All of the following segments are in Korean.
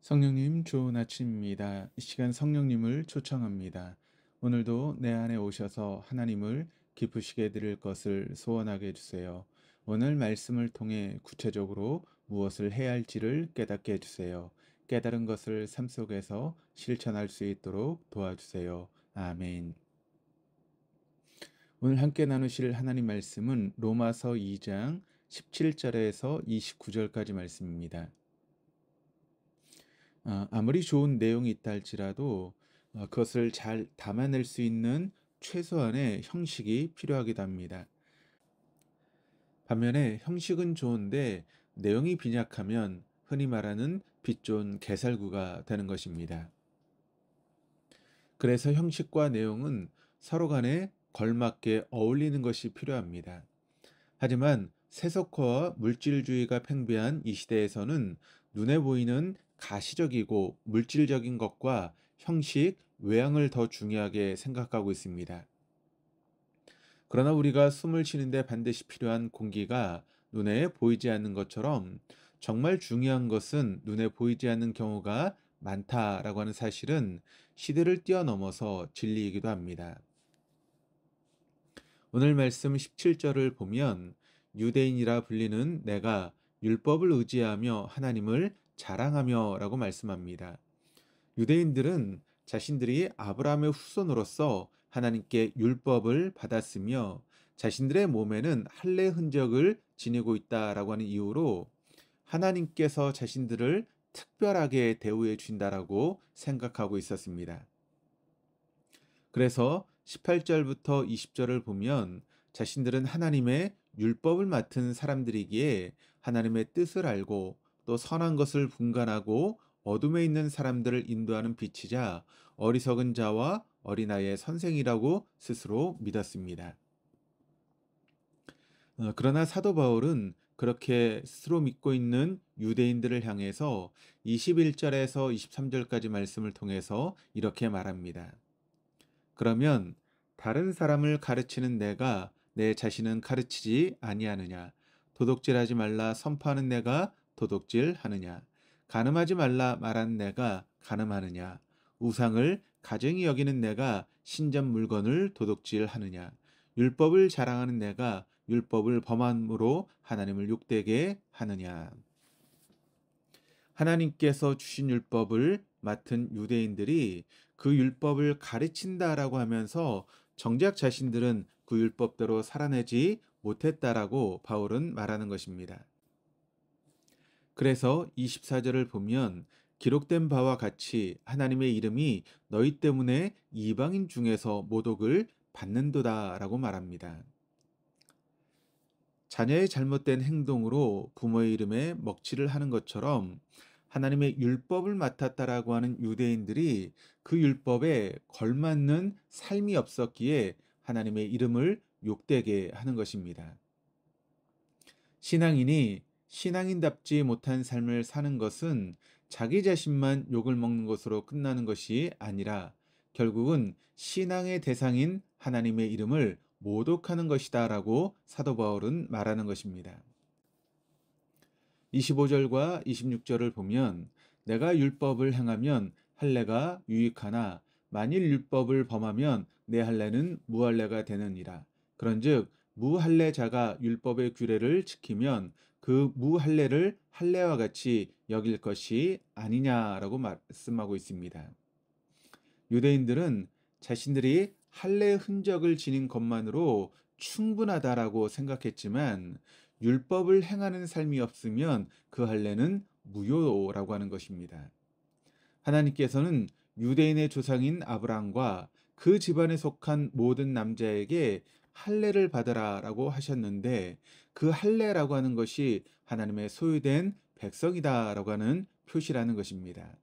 성령님 좋은 아침입니다. 이 시간 성령님을 초청합니다. 오늘도 내 안에 오셔서 하나님을 기쁘시게 드릴 것을 소원하게 해주세요. 오늘 말씀을 통해 구체적으로 무엇을 해야 할지를 깨닫게 해주세요. 깨달은 것을 삶 속에서 실천할 수 있도록 도와주세요. 아멘. 오늘 함께 나누실 하나님 말씀은 로마서 2장 17절에서 29절까지 말씀입니다. 아무리 좋은 내용이 있다 할지라도 그것을 잘 담아낼 수 있는 최소한의 형식이 필요하기도 합니다. 반면에 형식은 좋은데 내용이 빈약하면 흔히 말하는 빛 좋은 개살구가 되는 것입니다. 그래서 형식과 내용은 서로 간에 걸맞게 어울리는 것이 필요합니다. 하지만 세속화와 물질주의가 팽배한 이 시대에서는 눈에 보이는 가시적이고 물질적인 것과 형식, 외양을 더 중요하게 생각하고 있습니다. 그러나 우리가 숨을 쉬는데 반드시 필요한 공기가 눈에 보이지 않는 것처럼 정말 중요한 것은 눈에 보이지 않는 경우가 많다라고 하는 사실은 시대를 뛰어넘어서 진리이기도 합니다. 오늘 말씀 17절을 보면 유대인이라 불리는 내가 율법을 의지하며 하나님을 자랑하며 라고 말씀합니다. 유대인들은 자신들이 아브라함의 후손으로서 하나님께 율법을 받았으며 자신들의 몸에는 할례 흔적을 지니고 있다라고 하는 이유로 하나님께서 자신들을 특별하게 대우해 준다라고 생각하고 있었습니다. 그래서 18절부터 20절을 보면 자신들은 하나님의 율법을 맡은 사람들이기에 하나님의 뜻을 알고 또 선한 것을 분간하고 어둠에 있는 사람들을 인도하는 빛이자 어리석은 자와 어린아이의 선생이라고 스스로 믿었습니다. 그러나 사도 바울은 그렇게 스스로 믿고 있는 유대인들을 향해서 21절에서 23절까지 말씀을 통해서 이렇게 말합니다. 그러면 다른 사람을 가르치는 내가 내 자신은 가르치지 아니하느냐? 도둑질하지 말라 선포하는 내가 도둑질하느냐? 간음하지 말라 말하는 내가 간음하느냐? 우상을 가증히 여기는 내가 신전 물건을 도둑질하느냐? 율법을 자랑하는 내가 율법을 범함으로 하나님을 욕되게 하느냐? 하나님께서 주신 율법을 맡은 유대인들이 그 율법을 가르친다라고 하면서 정작 자신들은 그 율법대로 살아내지 못했다라고 바울은 말하는 것입니다. 그래서 24절을 보면 기록된 바와 같이 하나님의 이름이 너희 때문에 이방인 중에서 모독을 받는도다라고 말합니다. 자녀의 잘못된 행동으로 부모의 이름에 먹칠을 하는 것처럼 하나님의 율법을 맡았다라고 하는 유대인들이 그 율법에 걸맞는 삶이 없었기에 하나님의 이름을 욕되게 하는 것입니다. 신앙인이 신앙인답지 못한 삶을 사는 것은 자기 자신만 욕을 먹는 것으로 끝나는 것이 아니라 결국은 신앙의 대상인 하나님의 이름을 모독하는 것이다 라고 사도 바울은 말하는 것입니다. 25절과 26절을 보면 내가 율법을 행하면 할례가 유익하나 만일 율법을 범하면 내 할례는 무할례가 되느니라. 그런즉 무할례자가 율법의 규례를 지키면 그 무할례를 할례와 같이 여길 것이 아니냐라고 말씀하고 있습니다. 유대인들은 자신들이 할례의 흔적을 지닌 것만으로 충분하다라고 생각했지만 율법을 행하는 삶이 없으면 그 할례는 무효라고 하는 것입니다. 하나님께서는 유대인의 조상인 아브라함과 그 집안에 속한 모든 남자에게 할례를 받으라라고 하셨는데 그 할례라고 하는 것이 하나님의 소유된 백성이다라고 하는 표시라는 것입니다.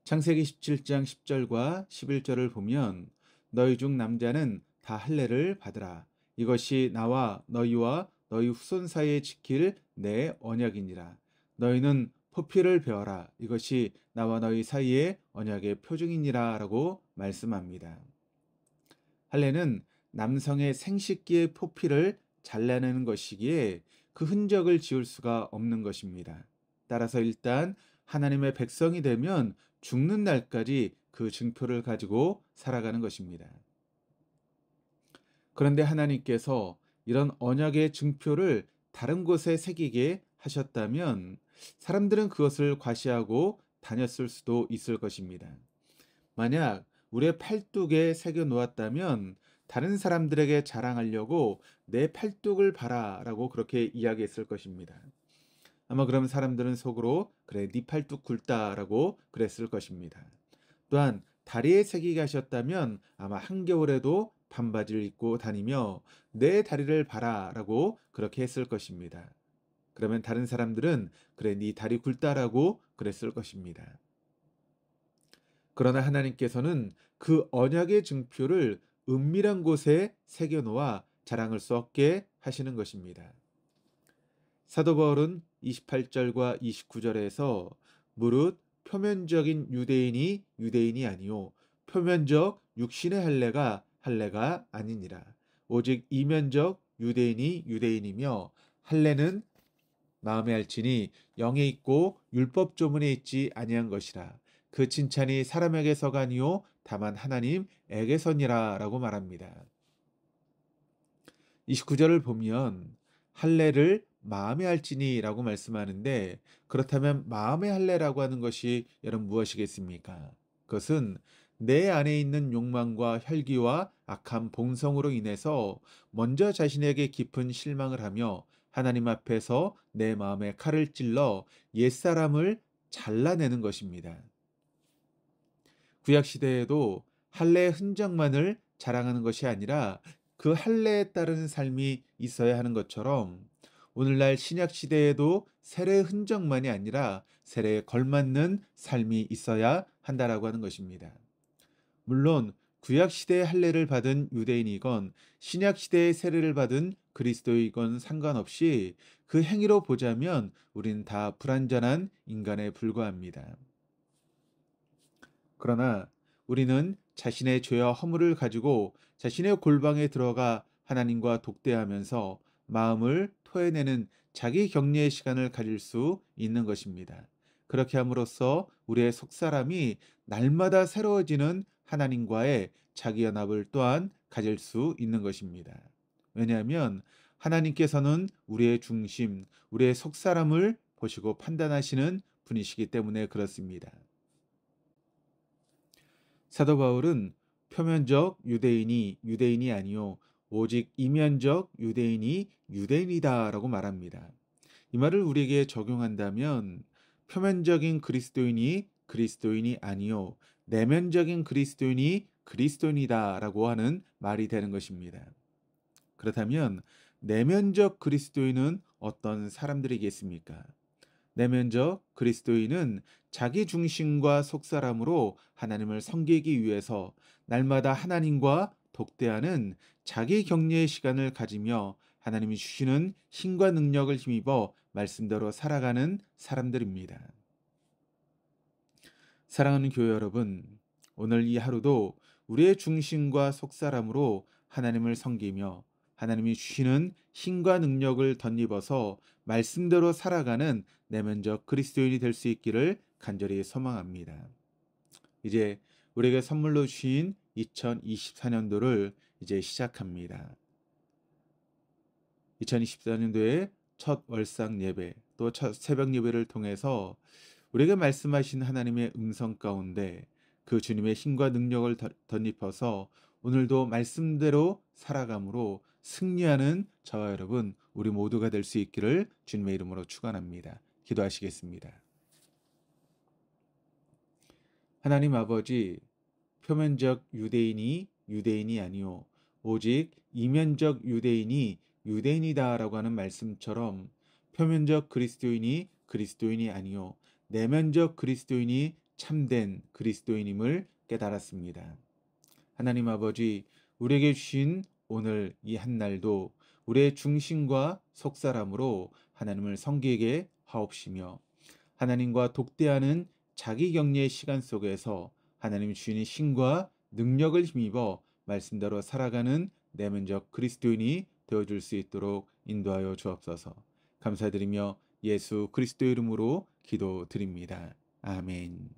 창세기 17장 10절과 11절을 보면 너희 중 남자는 다 할례를 받으라. 이것이 나와 너희와 너희 후손 사이에 지킬 내 언약이니라. 너희는 포피를 베어라. 이것이 나와 너희 사이의 언약의 표징이니라 라고 말씀합니다. 할례는 남성의 생식기의 포피를 잘라내는 것이기에 그 흔적을 지울 수가 없는 것입니다. 따라서 일단 하나님의 백성이 되면 죽는 날까지 그 증표를 가지고 살아가는 것입니다. 그런데 하나님께서 이런 언약의 증표를 다른 곳에 새기게 하셨다면 사람들은 그것을 과시하고 다녔을 수도 있을 것입니다. 만약 우리의 팔뚝에 새겨 놓았다면 다른 사람들에게 자랑하려고 내 팔뚝을 봐라라고 그렇게 이야기했을 것입니다. 아마 그러면 사람들은 속으로 그래 네 팔뚝 굵다라고 그랬을 것입니다. 또한 다리에 새기게 하셨다면 아마 한겨울에도 반바지를 입고 다니며 내 다리를 봐라라고 그렇게 했을 것입니다. 그러면 다른 사람들은 그래 네 다리 굵다라고 그랬을 것입니다. 그러나 하나님께서는 그 언약의 증표를 은밀한 곳에 새겨 놓아 자랑할 수 없게 하시는 것입니다. 사도 바울은 28절과 29절에서 무릇 표면적인 유대인이 유대인이 아니요 표면적 육신의 할례가 아니니라. 오직 이면적 유대인이 유대인이며 할례는 마음에 알지니 영에 있고 율법 조문에 있지 아니한 것이라. 그 칭찬이 사람에게서가 아니요 다만 하나님에게서니라라고 말합니다. 29절을 보면 할례를 마음에 할지니라고 말씀하는데 그렇다면 마음의 할례라고 하는 것이 여러분 무엇이겠습니까? 그것은 내 안에 있는 욕망과 혈기와 악한 본성으로 인해서 먼저 자신에게 깊은 실망을 하며 하나님 앞에서 내 마음에 칼을 찔러 옛사람을 잘라내는 것입니다. 구약 시대에도 할례의 흔적만을 자랑하는 것이 아니라 그 할례에 따른 삶이 있어야 하는 것처럼 오늘날 신약 시대에도 세례의 흔적만이 아니라 세례에 걸맞는 삶이 있어야 한다라고 하는 것입니다. 물론 구약 시대의 할례를 받은 유대인이건 신약 시대의 세례를 받은 그리스도이건 상관없이 그 행위로 보자면 우리는 다 불완전한 인간에 불과합니다. 그러나 우리는 자신의 죄와 허물을 가지고 자신의 골방에 들어가 하나님과 독대하면서 마음을 토해내는 자기 격려의 시간을 가질 수 있는 것입니다. 그렇게 함으로써 우리의 속사람이 날마다 새로워지는 하나님과의 자기 연합을 또한 가질 수 있는 것입니다. 왜냐하면 하나님께서는 우리의 중심, 우리의 속사람을 보시고 판단하시는 분이시기 때문에 그렇습니다. 사도 바울은 표면적 유대인이 유대인이 아니요 오직 이면적 유대인이 유대인이다라고 말합니다. 이 말을 우리에게 적용한다면 표면적인 그리스도인이 그리스도인이 아니요 내면적인 그리스도인이 그리스도인이다라고 하는 말이 되는 것입니다. 그렇다면 내면적 그리스도인은 어떤 사람들이겠습니까? 내면적 그리스도인은 자기 중심과 속사람으로 하나님을 섬기기 위해서 날마다 하나님과 독대하는 자기 격려의 시간을 가지며 하나님이 주시는 힘과 능력을 힘입어 말씀대로 살아가는 사람들입니다. 사랑하는 교회 여러분, 오늘 이 하루도 우리의 중심과 속사람으로 하나님을 섬기며 하나님이 주시는 힘과 능력을 덧입어서 말씀대로 살아가는 내면적 그리스도인이 될 수 있기를 간절히 소망합니다. 이제 우리에게 선물로 주신 2024년도를 이제 시작합니다. 2024년도에 첫 월상 예배 또 첫 새벽 예배를 통해서 우리에게 말씀하신 하나님의 음성 가운데 그 주님의 힘과 능력을 덧입어서 오늘도 말씀대로 살아감으로 승리하는 저와 여러분 우리 모두가 될 수 있기를 주님의 이름으로 축원합니다. 기도하시겠습니다. 하나님 아버지, 표면적 유대인이 유대인이 아니요 오직 이면적 유대인이 유대인이다라고 하는 말씀처럼 표면적 그리스도인이 그리스도인이 아니요 내면적 그리스도인이 참된 그리스도인임을 깨달았습니다. 하나님 아버지, 우리에게 주신 오늘 이 한날도 우리의 중심과 속사람으로 하나님을 섬기게 하옵시며 하나님과 독대하는 자기 격려의 시간 속에서 하나님 주시는 힘과 능력을 힘입어 말씀대로 살아가는 내면적 그리스도인이 되어줄 수 있도록 인도하여 주옵소서. 감사드리며 예수 그리스도 이름으로 기도드립니다. 아멘.